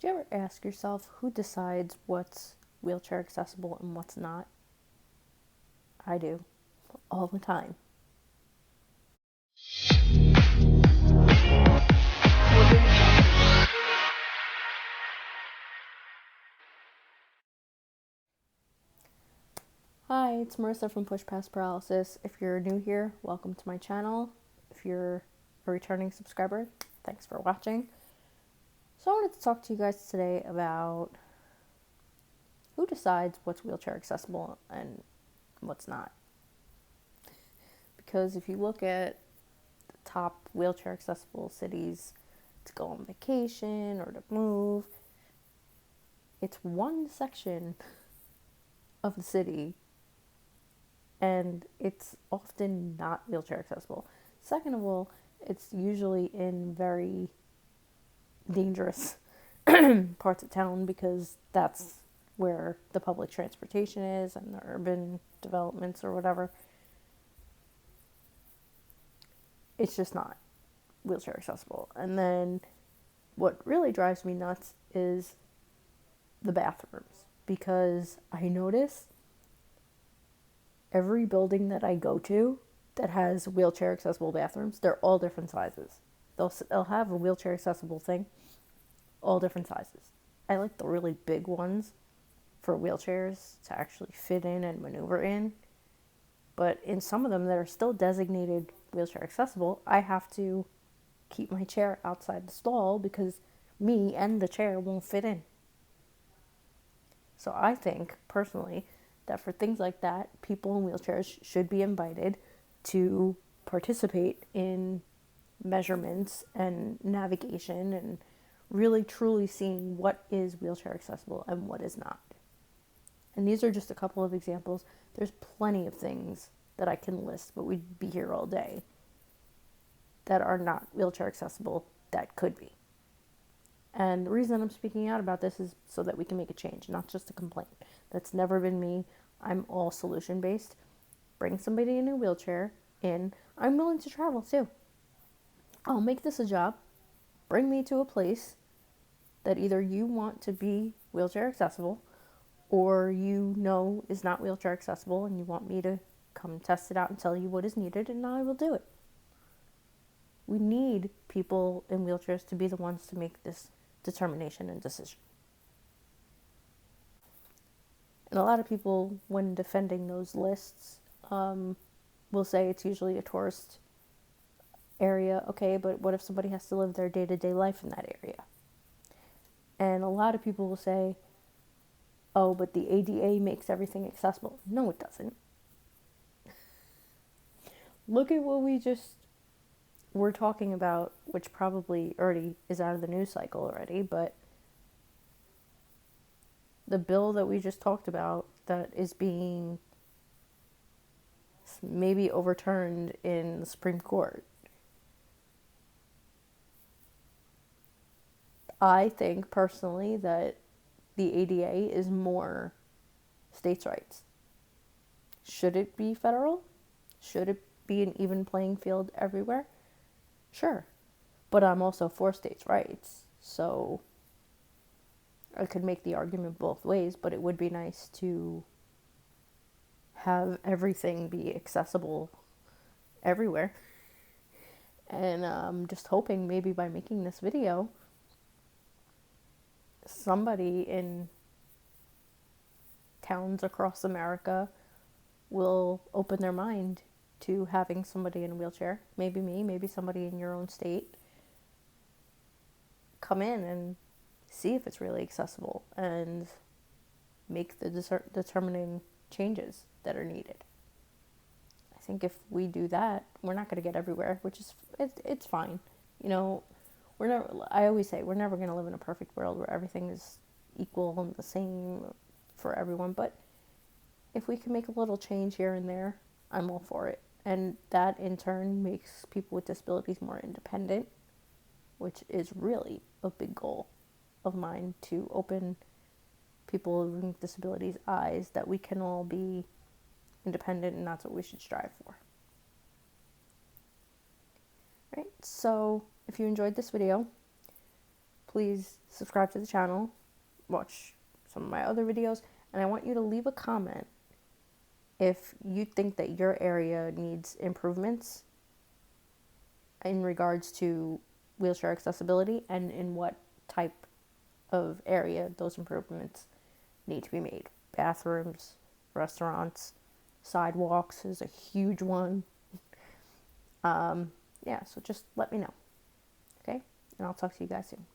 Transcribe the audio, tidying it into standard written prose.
Do you ever ask yourself who decides what's wheelchair accessible and what's not? I do, all the time. Hi, it's Marissa from Push Past Paralysis. If you're new here, welcome to my channel. If you're a returning subscriber, thanks for watching. So I wanted to talk to you guys today about who decides what's wheelchair accessible and what's not. Because if you look at the top wheelchair accessible cities to go on vacation or to move, it's one section of the city and it's often not wheelchair accessible. Second of all, it's usually in very dangerous parts of town because that's where the public transportation is and the urban developments or whatever. It's just not wheelchair accessible. And then what really drives me nuts is the bathrooms, because I notice every building that I go to that has wheelchair accessible bathrooms, they're all different sizes. They'll have a wheelchair accessible thing, all different sizes. I like the really big ones for wheelchairs to actually fit in and maneuver in. But in some of them that are still designated wheelchair accessible, I have to keep my chair outside the stall because me and the chair won't fit in. So I think, personally, that for things like that, people in wheelchairs should be invited to participate in measurements and navigation and really truly seeing what is wheelchair accessible and what is not. And these are just a couple of examples. There's plenty of things that I can list, but we'd be here all day, that are not wheelchair accessible that could be. And the reason I'm speaking out about this is so that we can make a change, not just a complaint. That's never been me. I'm all solution based. Bring somebody in a wheelchair in. I'm willing to travel too. I'll make this a job. Bring me to a place that either you want to be wheelchair accessible or you know is not wheelchair accessible and you want me to come test it out and tell you what is needed, and I will do it. We need people in wheelchairs to be the ones to make this determination and decision. And a lot of people, when defending those lists, will say it's usually a tourist area. Okay, but what if somebody has to live their day-to-day life in that area? And a lot of people will say, oh, but the ADA makes everything accessible. No, it doesn't. Look at what we just were talking about, which probably already is out of the news cycle already, but the bill that we just talked about that is being maybe overturned in the Supreme Court. I think personally that the ADA is more states' rights. Should it be federal? Should it be an even playing field everywhere? Sure. But I'm also for states' rights, so I could make the argument both ways, but it would be nice to have everything be accessible everywhere. And I'm just hoping maybe by making this video, somebody in towns across America will open their mind to having somebody in a wheelchair, maybe me, maybe somebody in your own state, come in and see if it's really accessible and make the determining changes that are needed. I think if we do that, we're not going to get everywhere, which is, it's fine. You know, I always say, we're never going to live in a perfect world where everything is equal and the same for everyone, but if we can make a little change here and there, I'm all for it. And that in turn makes people with disabilities more independent, which is really a big goal of mine, to open people with disabilities' eyes that we can all be independent, and that's what we should strive for. Right? So if you enjoyed this video, please subscribe to the channel, watch some of my other videos, and I want you to leave a comment if you think that your area needs improvements in regards to wheelchair accessibility and in what type of area those improvements need to be made. Bathrooms, restaurants, sidewalks is a huge one. Yeah, so just let me know. Okay? And I'll talk to you guys soon.